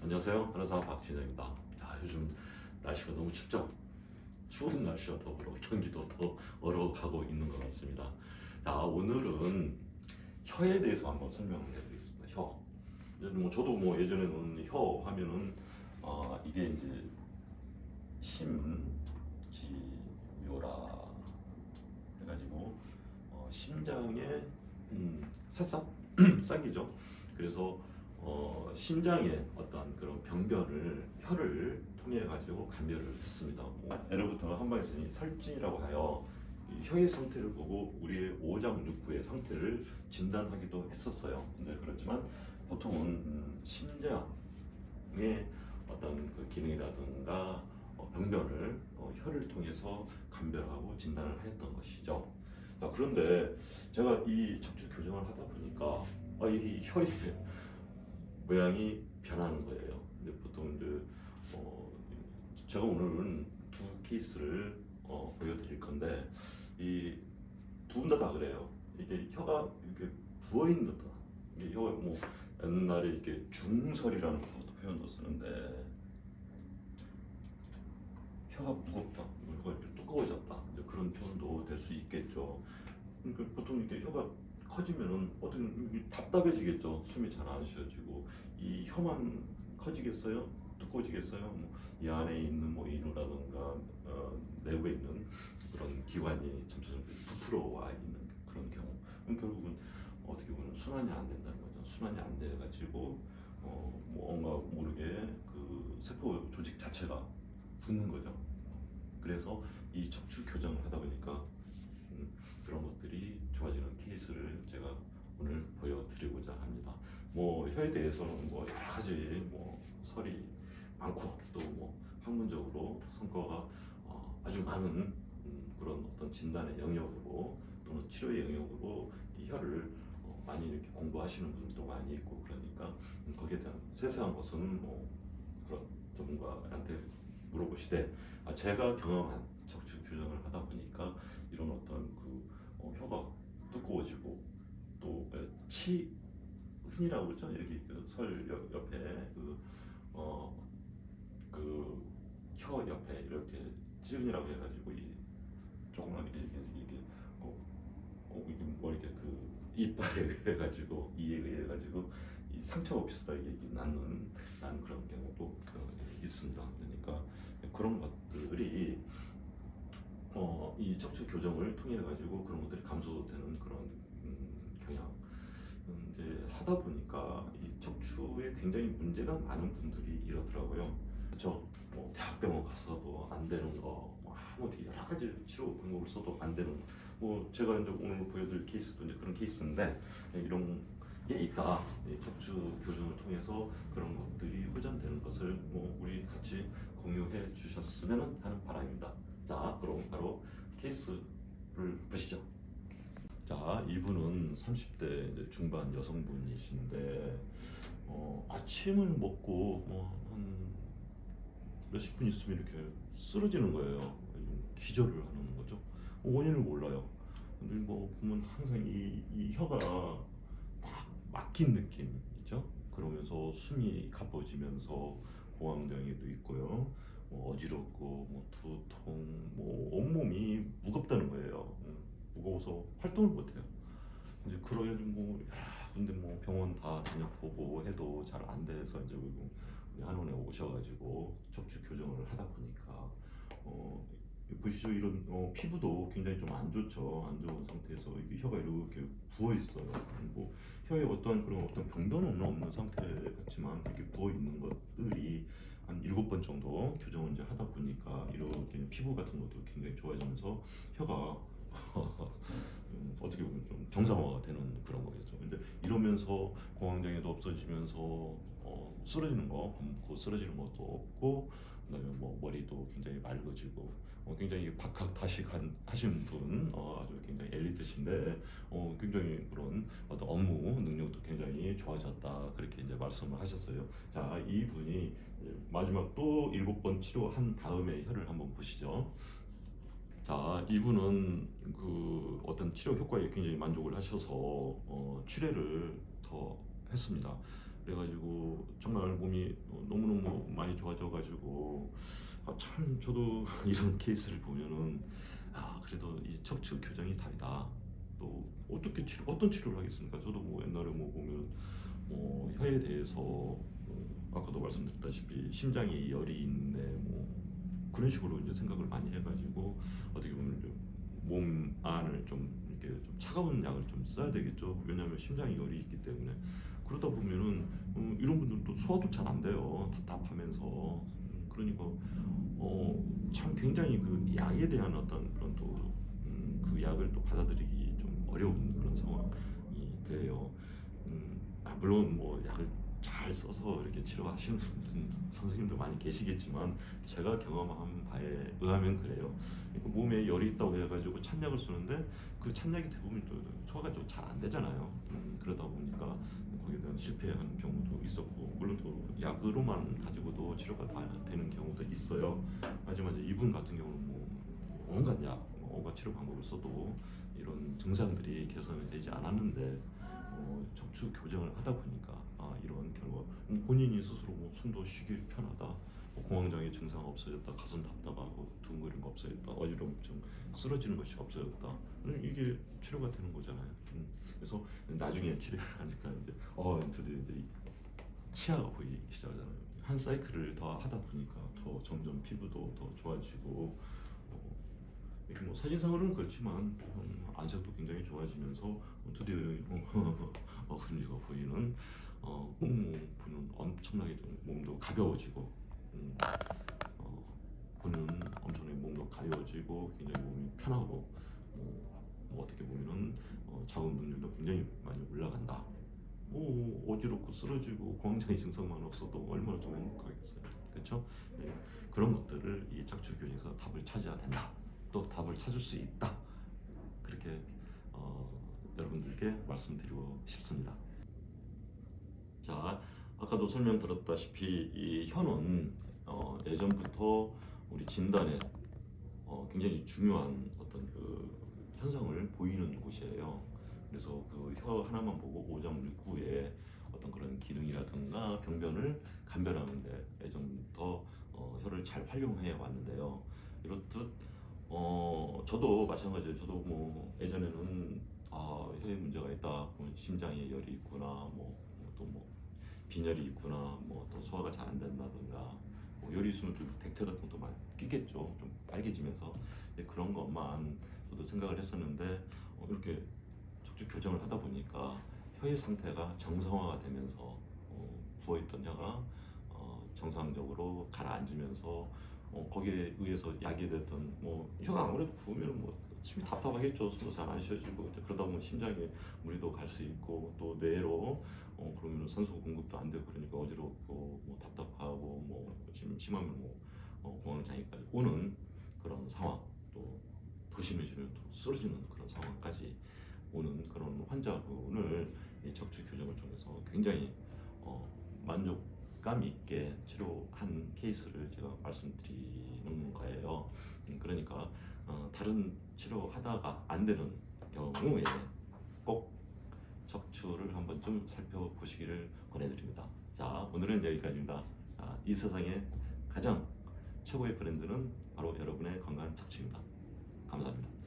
안녕하세요. 한의사 박진영입니다. 요즘 날씨가 너무 춥죠? 추운 날씨가 더불어 경기도 더 얼어가고 있는 것 같습니다. 오늘은 혀에 대해서 한번 설명을 해드리겠습니다. 혀. 저도 예전에는 혀 하면은 이게 이제 심지묘라 해가지고 심장의 새싹 싹이죠. 그래서 심장의 어떤 그런 병변을 혀를 통해 가지고 감별을 했습니다. 예로부터 한방에 쓰니 설진이라고 하여 이 혀의 상태를 보고 우리의 오장육부의 상태를 진단하기도 했었어요. 근데 그렇지만 보통은 심장의 어떤 그 기능이라든가 병변을 혀를 통해서 감별하고 진단을 하였던 것이죠. 그런데 제가 이 척추 교정을 하다 보니까 이 혀의 모양이 변하는 거예요. 근데 보통 이제 제가 오늘은 두 케이스를 보여드릴 건데 이 두 분 다 그래요. 이게 혀가 이렇게 부어 있는 듯한 이게 혀가 옛날에 이렇게 중설이라는 것도 표현도 쓰는데 혀가 무겁다, 혀가 이렇게 두꺼워졌다 이제 그런 표현도 될 수 있겠죠. 그러니까 보통 이렇게 혀가 커지면은 어떤 답답해지겠죠. 숨이 잘 안 쉬어지고 이 혀만 커지겠어요? 두꺼워지겠어요? 이 안에 있는 인후라든가 내부에 있는 그런 기관이 점점 부풀어와 있는 그런 경우, 그럼 결국은 어떻게 보면 순환이 안 된다는 거죠. 순환이 안 돼가지고 뭔가 모르게 그 세포 조직 자체가 붓는 거죠. 그래서 이 척추 교정을 하다 보니까 그런 것들이 좋아지는 케이스를 제가 오늘 보여드리고자 합니다. 혀에 대해서는 여러 가지 설이 많고 또 학문적으로 성과가 아주 많은 그런 어떤 진단의 영역으로 또는 치료의 영역으로 이 혀를 많이 이렇게 공부하시는 분들도 많이 있고 그러니까 거기에 대한 세세한 것은 그런 전문가한테 물어보시되 제가 경험한 척추 교정을 하다 보니까 이런 어떤 혀가 두꺼워지고 또 흔이라고 그러죠. 여기 설 옆에 혀 옆에 이렇게 치흔이라고 해가지고 이 조그만 이게 이게 이렇게 이빨에 의해 가지고 이에 의해 가지고 이 상처가 비슷하게 나는 그런 경우도 있습니다. 그러니까 그런 것들이 이 척추 교정을 통해 가지고 그런 것들이 감소되는 그런 경향. 이제 하다 보니까 이 척추에 굉장히 문제가 많은 분들이 이러더라고요. 그렇죠? 대학병원 갔어도 안 되는 거, 아무 여러 가지 치료 방법을 써도 안 되는 제가 이제 오늘 보여드릴 케이스도 이제 그런 케이스인데 이런 게 있다. 이 척추 교정을 통해서 그런 것들이 호전되는 것을 우리 같이 공유해 주셨으면 하는 바람입니다. 그럼 바로 케이스를 보시죠. 이분은 30대 중반 여성분이신데 아침을 먹고 한 몇십 분 있으면 이렇게 쓰러지는 거예요. 기절을 하는 거죠. 원인을 몰라요. 근데 보면 항상 이 혀가 딱 막힌 느낌 있죠. 그러면서 숨이 가빠지면서 공황장애도 있고요. 어지럽고 두통, 온몸이 무겁다는 거예요. 무거워서 활동을 못해요. 이제 그래가지고 여러 군데 병원 다 다녀보고 해도 잘 안 돼서 이제 우리 한원에 오셔가지고 척추 교정을 하다 보니까 보시죠. 이런 피부도 굉장히 좀 안 좋죠. 안 좋은 상태에서 이게 혀가 이렇게 부어 있어요. 그리고 혀에 어떤 병변은 없는 상태 같지만 이렇게 부어 있는 것들이 한 7번 정도 교정을 이제 하다 보니까 이렇게 피부 같은 것도 굉장히 좋아지면서 혀가 어떻게 보면 좀 정상화가 되는 그런 거겠죠. 근데 이러면서 공황장애도 없어지면서 쓰러지는 거, 그 쓰러지는 것도 없고, 그다음에 머리도 굉장히 맑아지고, 굉장히 박학다식 하신 분, 아주 굉장히 엘리트신데, 굉장히 그런 어떤 업무 능력도 굉장히 좋아졌다 그렇게 이제 말씀을 하셨어요. 이분이 마지막 또 7번 치료한 다음에 혀를 한번 보시죠. 이분은 그 어떤 치료 효과에 굉장히 만족을 하셔서 출혈을 더 했습니다. 그래가지고 정말 몸이 너무너무 많이 좋아져가지고 참 저도 이런 케이스를 보면은 그래도 이 척추 교정이 다르다. 또 어떻게 어떤 치료를 하겠습니까? 저도 뭐 옛날에 뭐 보면 혀에 대해서 아까도 말씀드렸다시피 심장에 열이 있는데 뭐 그런 식으로 이제 생각을 많이 해가지고 어떻게 보면 몸 안을 좀 이렇게 좀 차가운 약을 좀 써야 되겠죠. 왜냐하면 심장에 열이 있기 때문에. 그러다 보면은 이런 분들도 소화도 잘 안 돼요. 답답하면서. 그러니까 참 굉장히 그 약에 대한 어떤 그런 또 그 약을 또 받아들이기 좀 어려운 그런 상황이 돼요. 물론 뭐 약을 잘 써서 이렇게 치료하시는 선생님도 많이 계시겠지만 제가 경험한 바에 의하면 그래요. 그러니까 몸에 열이 있다고 해가지고 찬약을 쓰는데 그 찬약이 대부분 또 소화가 좀 잘 안 되잖아요. 그러다 보니까 거기에 대한 실패하는 경우도 있었고, 물론 또 약으로만 가지고도 치료가 다 되는 경우도 있어요. 하지만 이제 이분 같은 경우는 뭐 온갖 약, 온갖 치료 방법을 써도 이런 증상들이 개선이 되지 않았는데 척추 교정을 하다 보니까 이런 결과, 본인이 스스로 뭐 숨도 쉬기 편하다, 공황장애 증상 없어졌다, 가슴 답답하고 둥그런 거 없어졌다, 어지럼증 쓰러지는 것이 없어졌다, 이게 치료가 되는 거잖아요. 그래서 나중에 치료를 하니까 이제 드디어 이제 치아가 보이기 시작하잖아요. 한 사이클을 더 하다 보니까 더 점점 피부도 더 좋아지고, 이렇게 뭐 사진상으로는 그렇지만 안색도 굉장히 좋아지면서 드디어 어금니가 보이는 부는 엄청나게 좀 몸도 가벼워지고, 부는 엄청나게 몸도 가벼워지고 굉장히 몸이 편하고, 뭐 어떻게 보면은 자궁 능률도 굉장히 많이 올라간다. 어지럽고 쓰러지고 공황장애 증상만 없어도 얼마나 좀 행복하겠어요. 그렇죠? 네, 그런 것들을 이 척추 교정에서 답을 찾아야 된다. 또 답을 찾을 수 있다. 그렇게 여러분들께 말씀드리고 싶습니다. 자, 아까도 설명드렸다시피 이 혀는 예전부터 우리 진단에 굉장히 중요한 어떤 그 현상을 보이는 곳이에요. 그래서 그 혀 하나만 보고 오장육부의 어떤 그런 기능이라든가 병변을 감별하는데 예전부터 혀를 잘 활용해 왔는데요. 이렇듯 저도 마찬가지예요. 저도 뭐 예전에는 혀에 문제가 있다, 그러면 심장에 열이 있구나, 또 뭐 빈혈이 있구나, 뭐 또 소화가 잘 안 된다든가, 뭐 열이 있으면 좀 백태 같은 것도 많이 끼겠죠. 좀 빨개지면서. 그런 것만 저도 생각을 했었는데 이렇게 척추 교정을 하다 보니까 혀의 상태가 정상화가 되면서 부어있던 혀가 정상적으로 가라앉으면서 거기에 의해서 약이 됐던 뭐 혀가 아무래도 부으면 뭐 숨이 답답하겠죠. 숨도 잘 안 쉬어지고, 이제 그러다 보면 심장에 무리도 갈 수 있고, 또 뇌로 그러면 산소 공급도 안 되고, 그러니까 어지럽고 뭐 답답하고 뭐 심하면 뭐 공황장애까지 오는 그런 상황, 또 도심해지면 또 쓰러지는 그런 상황까지 오는 그런 환자분을 이 척추 교정을 통해서 굉장히 만족감 있게 치료한 케이스를 제가 말씀드리는 거예요. 그러니까 다른 치료하다가 안 되는 경우에 꼭 척추를 한번 좀 살펴보시기를 권해드립니다. 자, 오늘은 여기까지입니다. 이 세상에 가장 최고의 브랜드는 바로 여러분의 건강한 척추입니다. 감사합니다.